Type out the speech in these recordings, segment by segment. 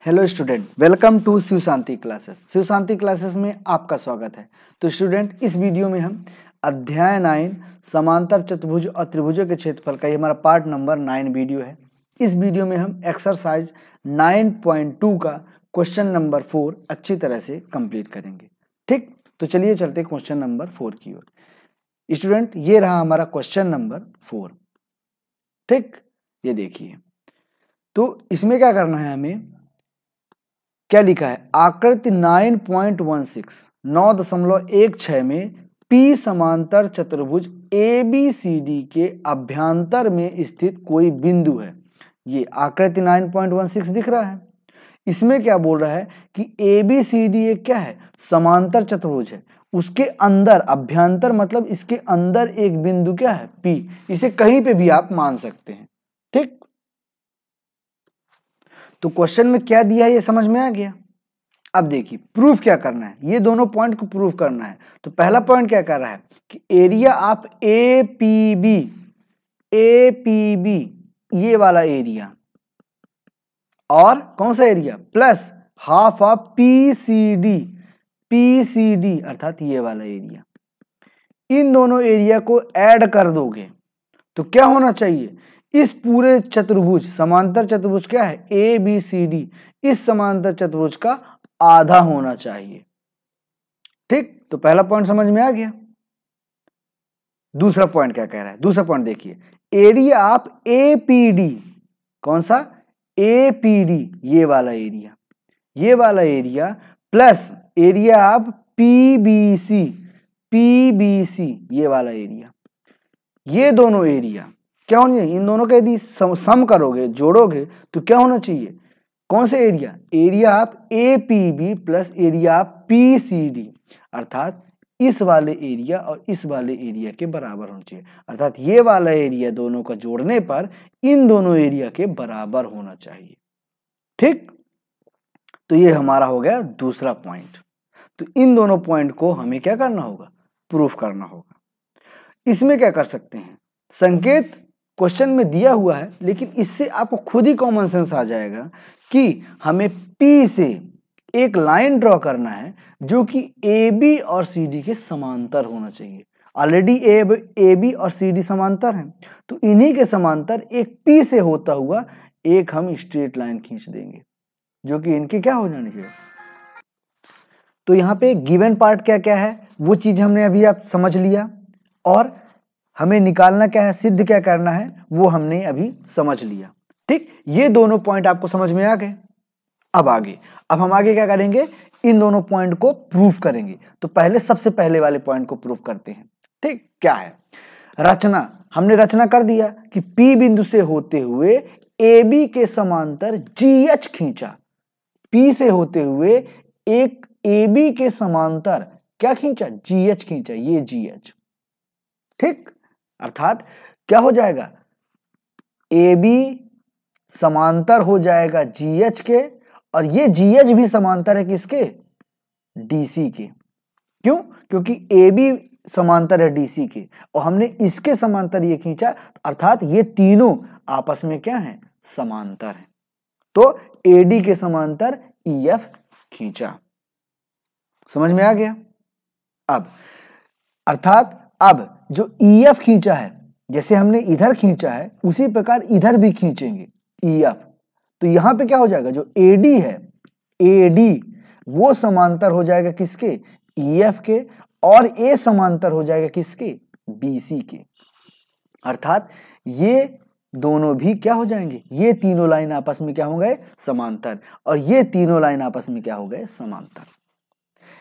Hello student, welcome to Shiv Shanti classes. Shiv Shanti classes में आपका स्वागत है। तो स्टूडेंट, इस वीडियो में हम अध्याय 9 समांतर चतुर्भुज और त्रिभुजों के क्षेत्रफल का ये हमारा पार्ट नंबर 9 वीडियो है। इस वीडियो में हम एक्सरसाइज 9.2 का क्वेश्चन नंबर 4 अच्छी तरह से कंप्लीट करेंगे। ठीक, तो चलिए चलते क्वेश्चन नंबर 4 की ओर। स्टूडेंट, ये रहा हमारा क्वेश्चन नंबर 4। ठीक, ये देखिए, तो इसमें क्या करना है हमें, क्या लिखा है, आकृति 9.16 में P समांतर चतुर्भुज ABCD के अभ्यंतर में स्थित कोई बिंदु है। ये आकृति 9.16 दिख रहा है। इसमें क्या बोल रहा है कि ABCD एक क्या है, समांतर चतुर्भुज है। उसके अंदर, अभ्यंतर मतलब इसके अंदर एक बिंदु क्या है, P। इसे कहीं पे भी आप मान सकते हैं। ठीक, तो क्वेश्चन में क्या दिया है ये समझ में आ गया। अब देखिए, प्रूफ क्या करना है, ये दोनों पॉइंट को प्रूफ करना है। तो पहला पॉइंट क्या कर रहा है कि एरिया ऑफ APB ये वाला एरिया, और कौन सा area, plus half of PCD अर्थात ये वाला एरिया। इन दोनों एरिया को ऐड कर दोगे तो क्या होना चाहिए, इस पूरे चतुर्भुज, समांतर चतुर्भुज क्या है ABCD, इस समांतर चतुर्भुज का आधा होना चाहिए। ठीक, तो पहला पॉइंट समझ में आ गया। दूसरा पॉइंट क्या कह रहा है, दूसरा पॉइंट देखिए, एरिया ऑफ APD, कौन सा, APD ये वाला area plus area of PBC ये वाला एरिया। ये दोनों एरिया क्या होंगे, इन दोनों का यदि सम करोगे, जोड़ोगे तो क्या होना चाहिए, कौन से area, area of APB plus area of PCD, अर्थात इस वाले एरिया और इस वाले एरिया के बराबर होना चाहिए। अर्थात ये वाला एरिया दोनों का जोड़ने पर इन दोनों एरिया के बराबर होना चाहिए। ठीक, तो ये हमारा हो गया दूसरा पॉइंट। तो इन दोनों पॉइंट को हमें क्या करना होगा, प्रूफ करना होगा। इसमें क्या कर सकते हैं, संकेत क्वेश्चन में दिया हुआ है, लेकिन इससे आपको खुद ही कॉमन सेंस आ जाएगा कि हमें P से एक लाइन ड्रॉ करना है जो कि AB और CD के समांतर होना चाहिए। ऑलरेडी AB और CD समांतर हैं, तो इन्हीं के समांतर एक P से होता हुआ एक हम स्ट्रेट लाइन खींच देंगे जो कि इनके क्या हो जाने चाहिए। तो यहाँ पे गिवन पार्ट क्या क्या है वो चीज हमने अभी आप समझ लिया, और हमें निकालना क्या है, सिद्ध क्या करना है वो हमने अभी समझ लिया। ठीक, ये दोनों पॉइंट आपको समझ में आ गए। अब हम आगे क्या करेंगे, इन दोनों पॉइंट को प्रूफ करेंगे। तो पहले सबसे पहले वाले पॉइंट को प्रूफ करते हैं। ठीक, क्या है, रचना, हमने रचना कर दिया कि P बिंदु से होते हुए AB के समांतर GH खींचा। P से होते हुए एक AB के समांतर क्या खींचा, GH खींचा, ये GH। ठीक, अर्थात क्या हो जाएगा, AB समांतर हो जाएगा GH के, और ये GH भी समांतर है किसके, DC के। क्यों, क्योंकि AB समांतर है DC के और हमने इसके समांतर ये खींचा, अर्थात ये तीनों आपस में क्या है, समांतर है। तो AD के समांतर EF खींचा। समझ में आ गया। अब अर्थात अब जो EF खींचा है, जैसे हमने इधर खींचा है उसी प्रकार इधर भी खींचेंगे EF। तो यहां पे क्या हो जाएगा, जो AD है, AD वो समांतर हो जाएगा किसके, EF के, और A समांतर हो जाएगा किसके, BC के। अर्थात ये दोनों भी क्या हो जाएंगे, ये तीनों लाइन आपस में क्या हो गए, समांतर, और ये तीनों लाइन आपस में क्या हो गए, समांतर।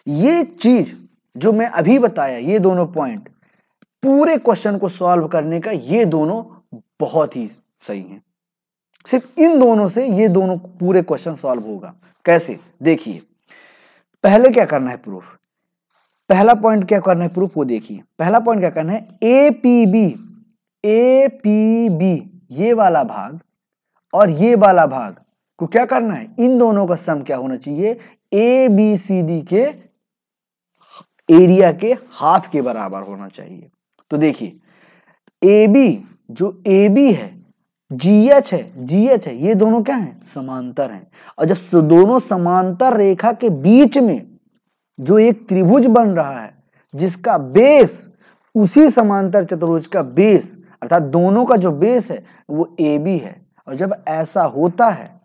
ये चीज जो मैं अभी बताया, ये दोनों पॉइंट पूरे क्वेश्चन को सॉल्व करने का ये दोनों बहुत ही सही हैं। सिर्फ इन दोनों से ये दोनों पूरे क्वेश्चन सॉल्व होगा। कैसे, देखिए, पहले क्या करना है प्रूफ, पहला पॉइंट क्या करना है प्रूफ वो देखिए। पहला पॉइंट क्या करना है, APB ये वाला भाग और ये वाला भाग को क्या करना है, इन दोनों का सम क्या होना चाहिए, ABCD के एरिया के हाफ के बराबर होना चाहिए। तो देखिए, AB जो AB है, GH है, GH है, ये दोनों क्या हैं? समांतर हैं। और जब दोनों समांतर रेखा के बीच में जो एक त्रिभुज बन रहा है जिसका बेस उसी समांतर चतुर्भुज का बेस अर्थात दोनों का जो बेस है वो AB है, और जब ऐसा होता है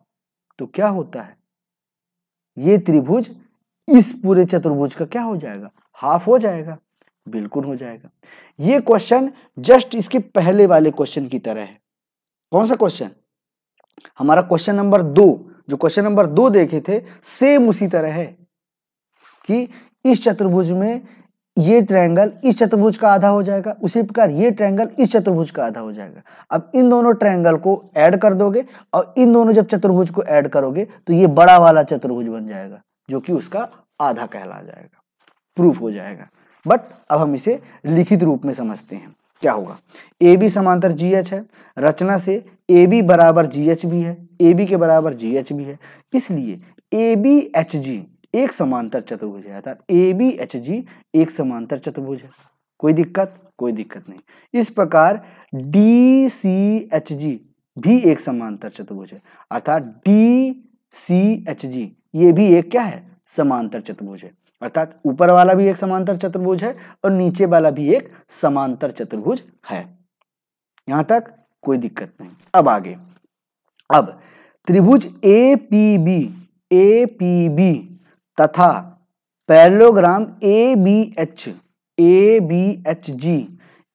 तो क्या होता है? ये त्रिभुज इस पूरे चतुर्भुज का क्या हो जाएगा? हाफ हो जाएगा। बिल्कुल हो जाएगा। ये क्वेश्चन जस्ट इसके पहले वाले क्वेश्चन की तरह है। कौन सा क्वेश्चन? हमारा क्वेश्चन नंबर 2, जो क्वेश्चन नंबर 2 देखे थे, सेम उसी तरह है कि इस चतुर्भुज में ये ट्रायंगल इस चतुर्भुज का आधा हो जाएगा, उसी प्रकार ये ट्रायंगल इस चतुर्भुज का आधा हो जाएगा। अब इन दोनों ट्रायंगल को ऐड कर दोगे और इन दोनों जब चतुर्भुज को ऐड करोगे तो ये बड़ा वाला चतुर्भुज बन जाएगा जो कि उसका आधा कहला जाएगा, प्रूफ हो जाएगा। बट अब हम इसे लिखित रूप में समझते हैं। क्या होगा? AB समांतर GH है, रचना से AB बराबर GH भी है, AB के बराबर GH भी है, इसलिए ABHG एक समांतर चतुर्भुज है, अर्थात ABHG एक समांतर चतुर्भुज है। कोई दिक्कत? कोई दिक्कत नहीं। इस प्रकार DCHG भी एक समांतर चतुर्भुज है, अर्थात DCHG ये भी एक क्या है? समांतर चतुर्भुज है, अर्थात ऊपर वाला भी एक समांतर चतुर्भुज है और नीचे वाला भी एक समांतर चतुर्भुज है। यहां तक कोई दिक्कत नहीं। अब आगे, अब त्रिभुज APB तथा पैरेललोग्राम ABHG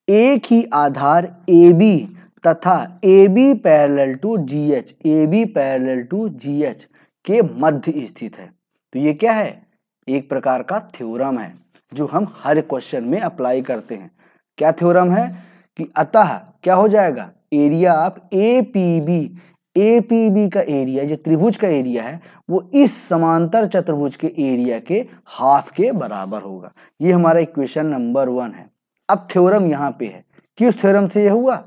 एक ही आधार AB तथा AB पैरेलल टू GH के मध्य स्थित है। तो ये क्या है? एक प्रकार का थ्योरम है जो हम हर क्वेश्चन में अप्लाई करते हैं। क्या थ्योरम है? कि अतः क्या हो जाएगा? एरिया ऑफ APB का एरिया, जो त्रिभुज का एरिया है, वो इस समांतर चतुर्भुज के एरिया के हाफ के बराबर होगा। ये हमारा इक्वेशन नंबर 1 है। अब थ्योरम यहाँ पे है। किस थ्योरम से ये हुआ?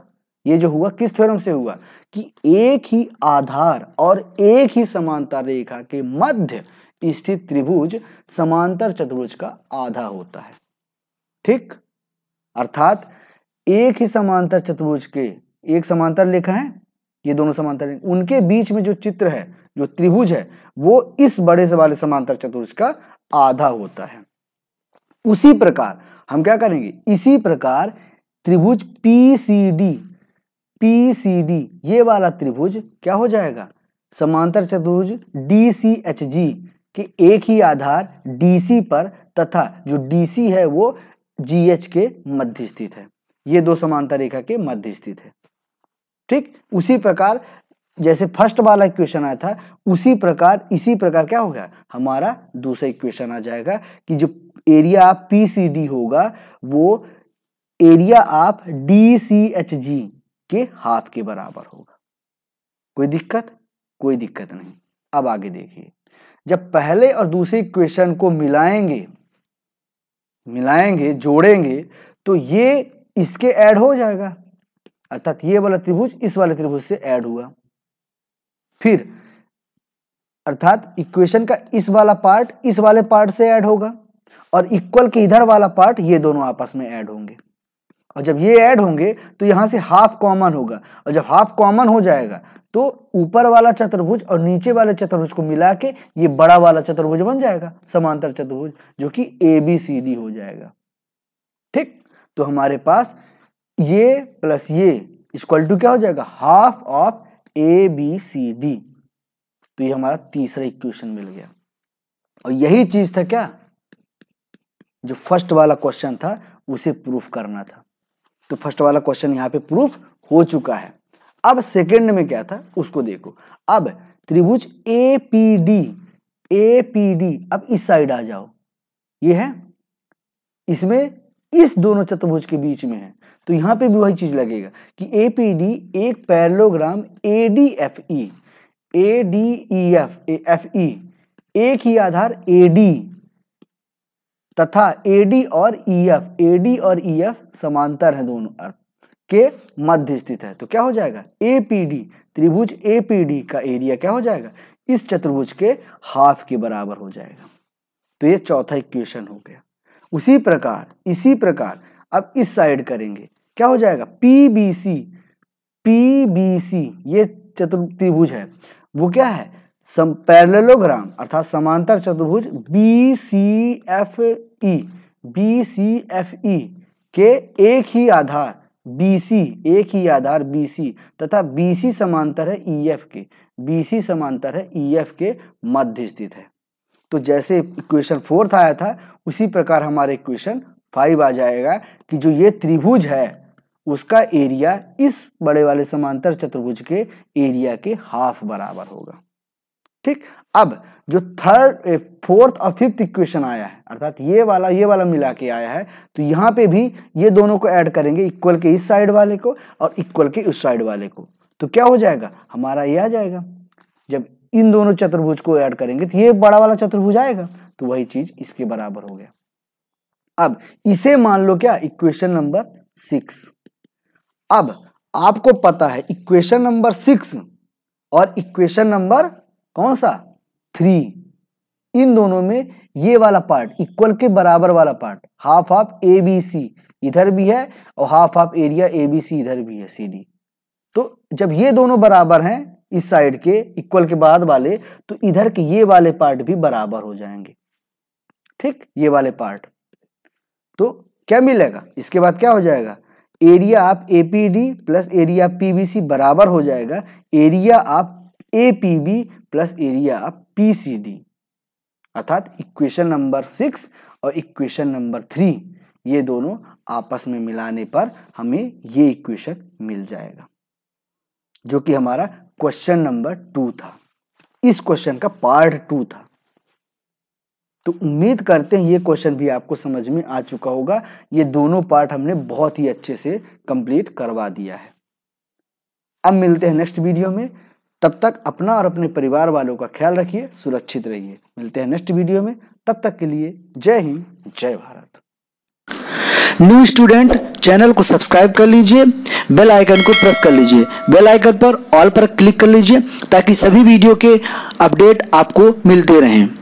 ये जो हुआ किस थ्योरम से हुआ? कि एक ही आधार और एक ही समांतर रेखा के मध्य स्थित त्रिभुज समांतर चतुर्भुज का आधा होता है। ठीक, अर्थात एक ही समांतर चतुर्भुज के एक समांतर रेखा है, ये दोनों समांतर, उनके बीच में जो चित्र है, जो त्रिभुज है, वो इस बड़े से वाले समांतर चतुर्भुज का आधा होता है। उसी प्रकार हम क्या करेंगे? इसी प्रकार त्रिभुज PCD ये वाला त्रिभुज क्या हो जाएगा? समांतर चतुर्भुज DCHG कि एक ही आधार DC पर तथा जो DC है वो GH के मध्य स्थित है। ये दो समांतर रेखा के मध्य स्थित है। ठीक, उसी प्रकार जैसे फर्स्ट वाला इक्वेशन आया था, उसी प्रकार इसी प्रकार क्या हो गया? हमारा दूसरा इक्वेशन आ जाएगा कि जो एरिया ऑफ PCD होगा वो एरिया ऑफ DCHG के हाफ के बराबर होगा। कोई दिक्कत? कोई दिक्कत नहीं। अब आगे देखिए, जब पहले और दूसरे इक्वेशन को मिलाएंगे जोड़ेंगे तो ये इसके ऐड हो जाएगा, अर्थात ये वाला त्रिभुज इस वाले त्रिभुज से ऐड हुआ। फिर अर्थात इक्वेशन का इस वाला पार्ट इस वाले पार्ट से ऐड होगा और इक्वल के इधर वाला पार्ट ये दोनों आपस में ऐड होंगे, और जब ये ऐड होंगे तो यहां से हाफ कॉमन होगा, और जब हाफ कॉमन हो जाएगा तो ऊपर वाला चतुर्भुज और नीचे वाले चतुर्भुज को मिला के ये बड़ा वाला चतुर्भुज बन जाएगा, समांतर चतुर्भुज, जो कि ABCD हो जाएगा। ठीक, तो हमारे पास ये प्लस ये इक्वल टू क्या हो जाएगा? Half of ABCD। तो ये हमारा तीसरा इक्वेशन मिल गया। और यही चीज था क्या जो फर्स्ट वाला क्वेश्चन था, उसे प्रूफ करना था। तो फर्स्ट वाला क्वेश्चन यहाँ पे प्रूफ हो चुका है। अब सेकंड में क्या था उसको देखो। अब त्रिभुज APD अब इस साइड आ जाओ, ये है, इसमें इस दोनों चतुर्भुज के बीच में है, तो यहां पे भी वही चीज लगेगा कि APD एक पैरेललोग्राम ADFE एक ही आधार AD तथा AD और EF समांतर है दोनों अर्थ के मध्य स्थित है। तो क्या हो जाएगा? APD त्रिभुज APD का एरिया क्या हो जाएगा? इस चतुर्भुज के हाफ के बराबर हो जाएगा। तो ये चौथा इक्वेशन हो गया। इसी प्रकार अब इस साइड करेंगे, क्या हो जाएगा? PBC ये त्रिभुज है, वो क्या है, पैरेललोग्राम अर्थात समांतर चतुर्भुज BCFE के एक ही आधार BC तथा BC समांतर है EF के, BC समांतर है EF के मध्य स्थित है। तो जैसे इक्वेशन 4 आया था उसी प्रकार हमारे इक्वेशन 5 आ जाएगा कि जो ये त्रिभुज है उसका एरिया इस बड़े वाले समांतर चतुर्भुज के एरिया के हाफ बराबर होगा। ठीक, अब जो फोर्थ और फिफ्थ इक्वेशन आया है अर्थात ये वाला मिला के आया है, तो यहाँ पे भी ये दोनों को ऐड करेंगे, इक्वल के इस साइड वाले को और इक्वल के उस साइड वाले को, तो क्या हो जाएगा, हमारा ये आ जाएगा। जब इन दोनों चतुर्भुज को ऐड करेंगे तो ये बड़ा वाला चतुर्भुज आएगा, तो वही चीज इसके बराबर हो गया। अब इसे मान लो क्या, इक्वेशन नंबर 6। अब आपको पता है इक्वेशन नंबर 6 और इक्वेशन नंबर कौन सा 3, इन दोनों में ये वाला पार्ट इक्वल के बराबर वाला पार्ट हाफ ऑफ ABC इधर भी है और हाफ ऑफ एरिया ABC इधर भी है CD। तो जब ये दोनों बराबर हैं इस साइड के इक्वल के बाद वाले, तो इधर के ये वाले पार्ट भी बराबर हो जाएंगे। ठीक, ये वाले पार्ट, तो क्या मिलेगा, इसके बाद क्या हो जाएगा, area of APD plus area of PBC बराबर हो जाएगा area of APB plus area of PCD। अर्थात इक्वेशन नंबर 6 और इक्वेशन नंबर 3 ये दोनों आपस में मिलाने पर हमें ये इक्वेशन मिल जाएगा, जो कि हमारा क्वेश्चन नंबर 2 था। इस क्वेश्चन का पार्ट 2 था। तो उम्मीद करते हैं ये क्वेश्चन भी आपको समझ में आ चुका होगा। ये दोनों पार्ट हमने बहुत ही अच्छे से कंप्लीट करवा दिया है। अब मिलते हैं नेक्स्ट वीडियो में, तब तक अपना और अपने परिवार वालों का ख्याल रखिए, सुरक्षित रहिए। मिलते हैं नेक्स्ट वीडियो में, तब तक के लिए जय हिंद, जय भारत। न्यू स्टूडेंट चैनल को सब्सक्राइब कर लीजिए, बेल आइकन को प्रेस कर लीजिए, बेल आइकन पर ऑल पर क्लिक कर लीजिए ताकि सभी वीडियो के अपडेट आपको मिलते रहें।